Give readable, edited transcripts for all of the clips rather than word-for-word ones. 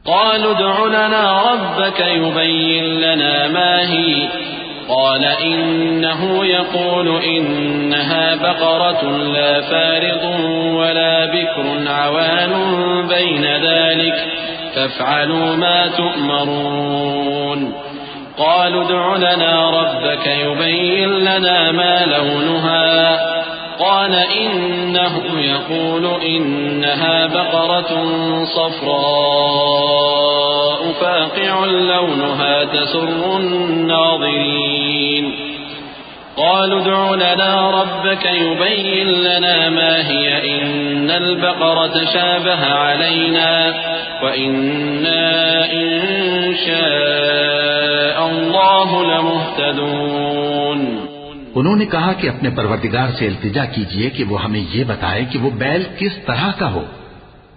قالوا ادع لنا ربك يبين لنا ما هي قال إنه يقول إنها بقرة لا فارض ولا بكر عوان بين ذلك فافعلوا ما تؤمرون قالوا ادع لنا ربك يبين لنا ما لونها قال إنه يقول إنها بقرة صفراء فاقع لونها تسر الناظرين قالوا ادع لنا ربك يبين لنا ما هي إن البقرة شابه علينا وإنا إن شاء الله لمهتدون انہوں نے کہا کہ اپنے پروردگار سے التجا کیجئے کہ وہ ہمیں یہ بتائے کہ وہ بیل کس طرح کا ہو۔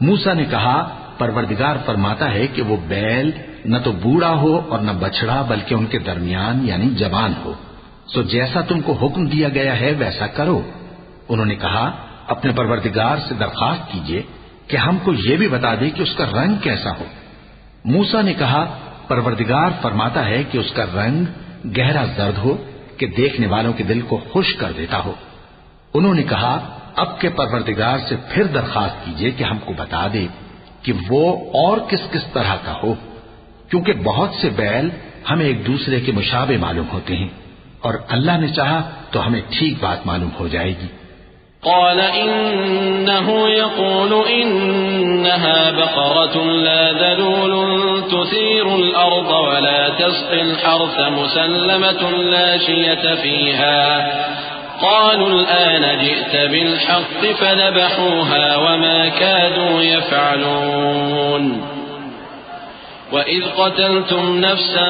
موسیٰ نے کہا پروردگار فرماتا ہے کہ وہ بیل نہ تو بوڑھا ہو اور نہ بچڑا بلکہ ان کے درمیان یعنی جوان ہو، سو جیسا تم کو حکم دیا گیا ہے ویسا کرو۔ انہوں نے کہا اپنے پروردگار سے درخواست کیجئے کہ ہم کو یہ بھی بتا دے کہ اس کا رنگ کیسا ہو۔ موسیٰ نے کہا پروردگار فرماتا ہے کہ اس کا رنگ گہرا زرد ہو کہ دیکھنے والوں کے دل کو خوش کر دیتا ہو۔ انہوں نے کہا اب کے پروردگار سے پھر درخواست کیجئے کہ ہم کو بتا دے کہ وہ اور کس کس طرح کا ہو، کیونکہ بہت سے بیل ہمیں ایک دوسرے کے مشابہ معلوم ہوتے ہیں، اور اللہ نے چاہا تو ہمیں ٹھیک بات معلوم ہو جائے گی۔ قال إنه يقول إنها بقرة لا ذلول تثير الأرض ولا تسقي الحرث مسلمة لا شية فيها قالوا الآن جئت بالحق فذبحوها وما كادوا يفعلون وإذ قتلتم نفسا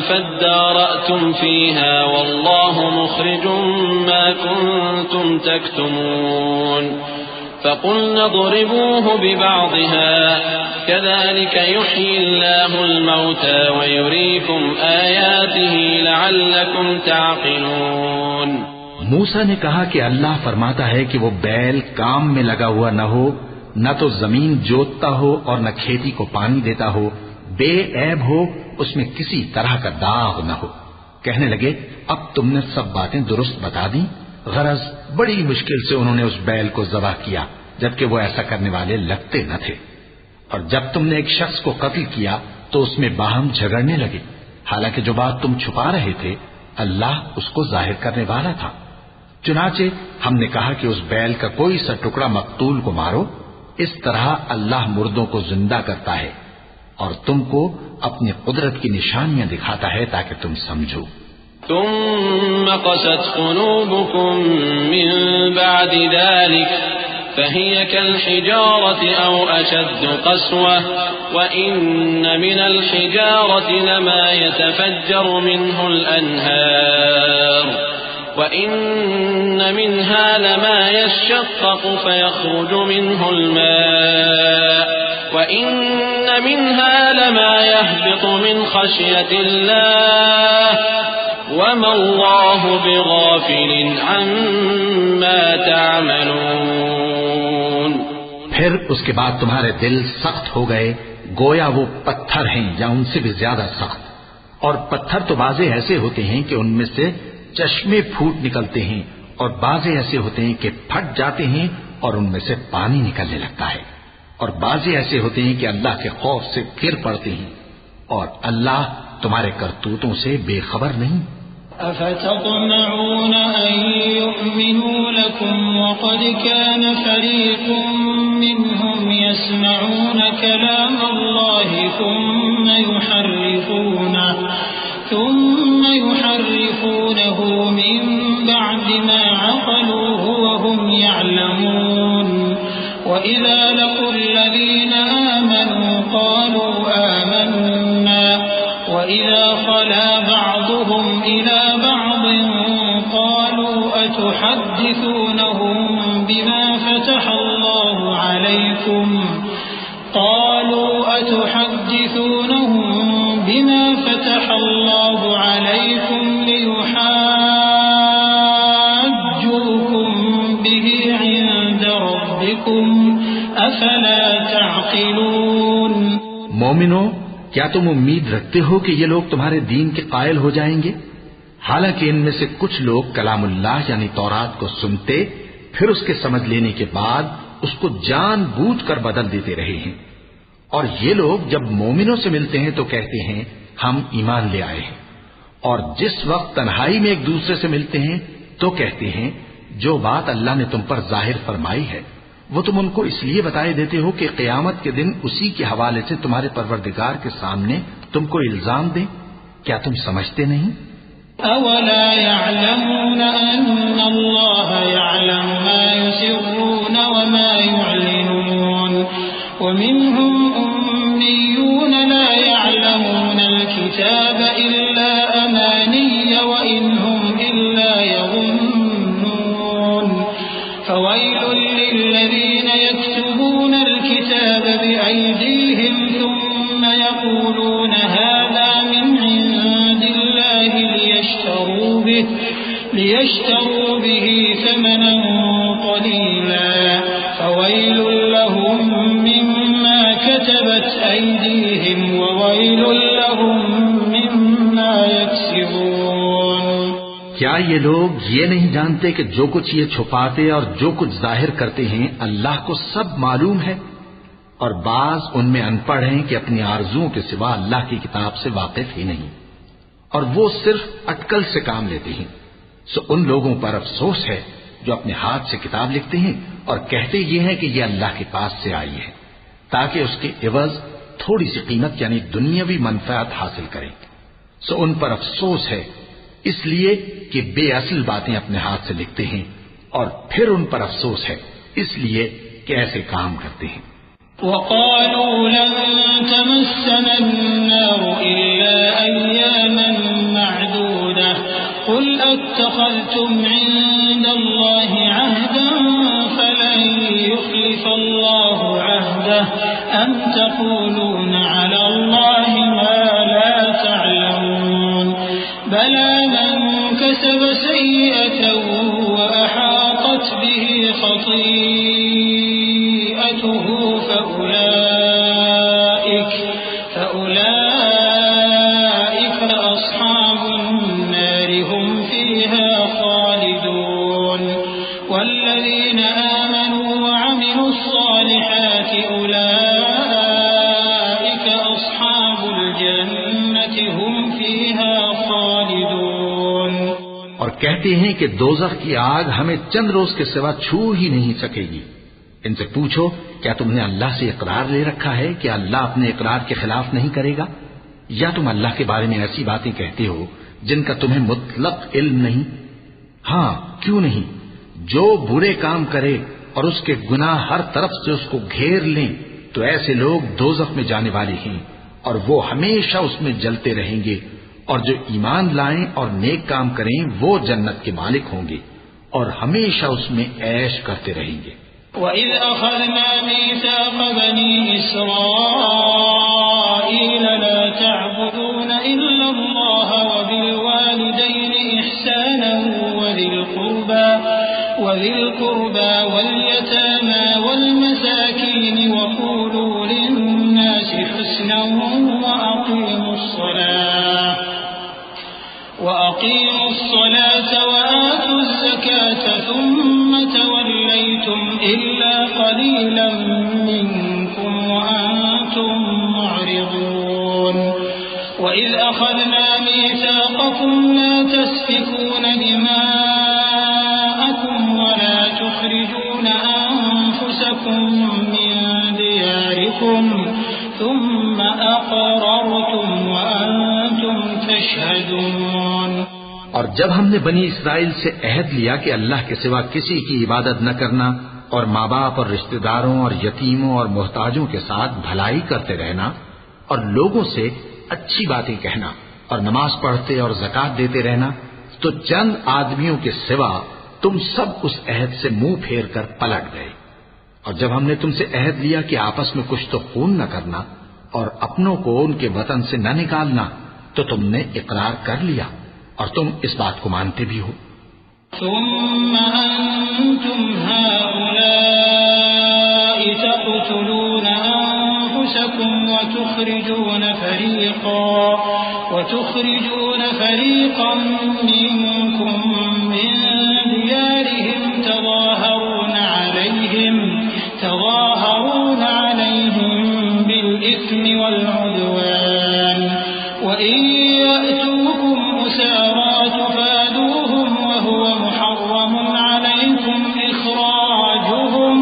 فادارأتم فيها والله مخرج ما كنتم تكتمون فقلنا اضربوه ببعضها كذلك يحيي الله الموتى ويريكم آياته لعلكم تعقلون۔ موسیٰ نے کہا کہ اللہ فرماتا ہے کہ وہ بیل کام میں لگا ہوا نہ ہو، نہ تو زمین جوتتا ہو اور نہ کھیتی کو پانی دیتا ہو، بے عیب ہو، اس میں کسی طرح کا داغ نہ ہو۔ کہنے لگے اب تم نے سب باتیں درست بتا دیں۔ غرض بڑی مشکل سے انہوں نے اس بیل کو ذبح کیا جبکہ وہ ایسا کرنے والے لگتے نہ تھے، اور جب تم نے ایک شخص کو قتل کیا تو اس میں باہم جھگڑنے لگے، حالانکہ جو بات تم چھپا رہے تھے اللہ اس کو ظاہر کرنے والا تھا۔ چنانچہ ہم نے کہا کہ اس بیل کا کوئی سا ٹکڑا مقتول کو مارو، اس طرح اللہ مردوں کو زندہ کرتا ہے اور تم کو اپنی قدرت کی نشانیاں دکھاتا ہے تاکہ تم سمجھو۔ ثم قست قلوبكم من بعد ذلك فهي كالحجارة أو أشد قسوة وإن من الحجارة لما يتفجر منه الأنهار وإن منها لما يشقق فيخرج منه الماء وإن منها لما يهبط من خشية الله وما الله بغافل عما تعملون۔ پھر اس کے بعد تمہارے دل سخت ہو گئے گویا وہ پتھر ہیں یا ان سے بھی زیادہ سخت، اور پتھر تو بعضے ایسے ہوتے ہیں کہ ان میں سے چشمے پھوٹ نکلتے ہیں اور بعضے ایسے ہوتے ہیں کہ پھٹ جاتے ہیں اور ان میں سے پانی نکلنے لگتا ہے، اور بعضے ایسے ہوتے ہیں کہ اللہ کے خوف سے گر پڑتے ہیں، اور اللہ تمہارے کرتوتوں سے بے خبر نہیں۔ أفتطمعون أن يؤمنوا لكم وقد كان فريق منهم يسمعون كلام الله ثم يحرفونه من بعد ما عقلوه وهم يعلمون وإذا لقوا الذين آمنوا قالوا آمنا وإذا خلا بعضهم إلى بعض قالوا أتحدثونهم بما فتح الله عليكم ليحاجوكم به عند ربكم أفلا تعقلون۔ مومنو، کیا تم امید رکھتے ہو کہ یہ لوگ تمہارے دین کے قائل ہو جائیں گے؟ حالانکہ ان میں سے کچھ لوگ کلام اللہ یعنی تورات کو سنتے پھر اس کے سمجھ لینے کے بعد اس کو جان بوجھ کر بدل دیتے رہے ہیں، اور یہ لوگ جب مومنوں سے ملتے ہیں تو کہتے ہیں ہم ایمان لے آئے ہیں، اور جس وقت تنہائی میں ایک دوسرے سے ملتے ہیں تو کہتے ہیں جو بات اللہ نے تم پر ظاہر فرمائی ہے وہ تم ان کو اس لیے بتائے دیتے ہو کہ قیامت کے دن اسی کے حوالے سے تمہارے پروردگار کے سامنے تم کو الزام دیں۔ کیا تم سمجھتے نہیں؟ أولا يعلمون أن الله يعلم ما يسرون وما يعلنون ومنهم أميون لا يعلمون الكتاب إلا أماني وإن هم إلا يظنون فويل للذين يكتبون الكتاب بأيديهم ثم يقولون هذا من عند الله ليشتروا به ثمنا قليلا فويل لهم مما كتبت أيديهم وويل لهم مما يكسبون۔ کیا یہ لوگ یہ نہیں جانتے کہ جو کچھ یہ چھپاتے اور جو کچھ ظاہر کرتے ہیں اللہ کو سب معلوم ہے؟ اور بعض ان میں ان پڑھ ہیں کہ اپنی آرزوؤں کے سوا اللہ کی کتاب سے واقف ہی نہیں، اور وہ صرف اٹکل سے کام لیتے ہیں۔ سو ان لوگوں پر افسوس ہے جو اپنے ہاتھ سے کتاب لکھتے ہیں اور کہتے یہ ہیں کہ یہ اللہ کے پاس سے آئی ہے تاکہ اس کے عوض تھوڑی سی قیمت یعنی دنیاوی منفعت حاصل کریں۔ سو ان پر افسوس ہے اس لیے کہ بے اصل باتیں اپنے ہاتھ سے لکھتے ہیں، اور پھر ان پر افسوس ہے اس لیے کہ ایسے کام کرتے ہیں۔ وقالوا لن تمسنا النار إلا أياما معدودة قل أتخذتم عند الله عهدا فلن يخلف الله عهده أم تقولون على الله ما لا تعلمون بلى من كسب سيئة وأحاطت به خطيئته فأولئك أصحاب النار هم فيها خالدون والذين آمنوا وعملوا الصالحات أولئك أصحاب الجنة هم فيها خالدون۔ اور کہتے ہیں کہ دوزخ کی آگ ہمیں چند روز کے سوا چھو ہی نہیں سکے گی۔ ان سے پوچھو کیا تم نے اللہ سے اقرار لے رکھا ہے کہ اللہ اپنے اقرار کے خلاف نہیں کرے گا، یا تم اللہ کے بارے میں ایسی باتیں کہتے ہو جن کا تمہیں مطلق علم نہیں؟ ہاں کیوں نہیں، جو برے کام کرے اور اس کے گناہ ہر طرف سے اس کو گھیر لیں تو ایسے لوگ دوزخ میں جانے والے ہیں اور وہ ہمیشہ اس میں جلتے رہیں گے، اور جو ایمان لائیں اور نیک کام کریں وہ جنت کے مالک ہوں گے اور ہمیشہ اس میں عیش کرتے رہیں گے۔ وَإِذْ أَخَذْنَا مِيثَاقَ بَنِي إِسْرَائِيلَ لَا تَعْبُدُونَ إِلَّا اللَّهَ وَبِالْوَالِدَيْنِ إِحْسَانًا وَذِي الْقُرْبَى وَالْيَتَامَى وَالْمَسَاكِينِ وَقُولُوا لِلنَّاسِ حُسْنًا وَأَقِيمُوا الصَّلَاةَ وَآتُوا الزَّكَاةَ ثُمَّ تَوَلَّيْتُمْ إِلَّا قَلِيلًا مِّنكُمْ وَأَنتُم مُّعْرِضُونَ وَإِذْ أَخَذْنَا مِيثَاقَكُمْ لَا تَسْفِكُونَ دِمَاءَكُمْ وَلَا تُخْرِجُونَ أَنفُسَكُم مِّن دِيَارِكُمْ ثُمَّ أَقْرَرْتُمْ وَأَنتُمْ تَشْهَدُونَ۔ اور جب ہم نے بنی اسرائیل سے عہد لیا کہ اللہ کے سوا کسی کی عبادت نہ کرنا اور ماں باپ اور رشتہ داروں اور یتیموں اور محتاجوں کے ساتھ بھلائی کرتے رہنا اور لوگوں سے اچھی باتیں کہنا اور نماز پڑھتے اور زکوٰۃ دیتے رہنا، تو چند آدمیوں کے سوا تم سب اس عہد سے منہ پھیر کر پلٹ گئے۔ اور جب ہم نے تم سے عہد لیا کہ آپس میں کچھ تو خون نہ کرنا اور اپنوں کو ان کے وطن سے نہ نکالنا، تو تم نے اقرار کر لیا اور تم اس بات کو مانتے بھی ہو۔ ثم أنتم هؤلاء تقتلون أنفسكم وتخرجون فريقا منكم من ديارهم تظاهرون عليهم بالإثم والعدوان وإن يأتوكم أسارى تفادوهم وهو محرم عليكم إخراجهم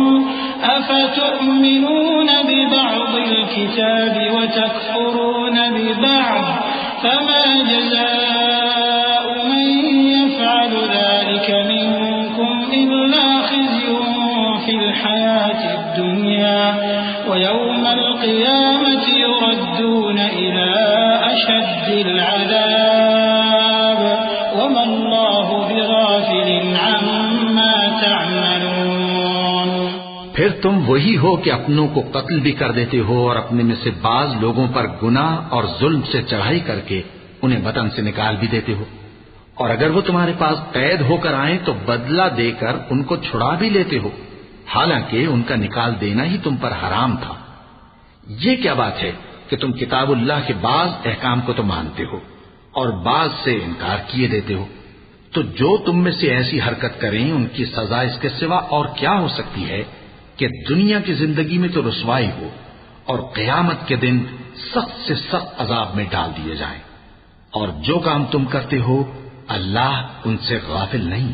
أفتؤمنون ببعض الكتاب وتكفرون ببعض فما جزاء من يفعل ذلك منكم إلا خزي في الحياة الدنيا ويوم القيامة يردون إلى أشد العذاب وما الله بغافل عما تعملون. پھر تم وہی ہو کہ اپنوں کو قتل بھی کر دیتے ہو اور اپنے میں سے بعض لوگوں پر گناہ اور ظلم سے چڑھائی کر کے انہیں وطن سے نکال بھی دیتے ہو، اور اگر وہ تمہارے پاس قید ہو کر آئیں تو بدلہ دے کر ان کو چھڑا بھی لیتے ہو، حالانکہ ان کا نکال دینا ہی تم پر حرام تھا. یہ کیا بات ہے کہ تم کتاب اللہ کے بعض احکام کو تو مانتے ہو اور بعض سے انکار کیے دیتے ہو؟ تو جو تم میں سے ایسی حرکت کریں ان کی سزا اس کے سوا اور کیا ہو سکتی ہے کہ دنیا کی زندگی میں تو رسوائی ہو اور قیامت کے دن سخت سے سخت عذاب میں ڈال دیے جائیں. اور جو کام تم کرتے ہو اللہ ان سے غافل نہیں.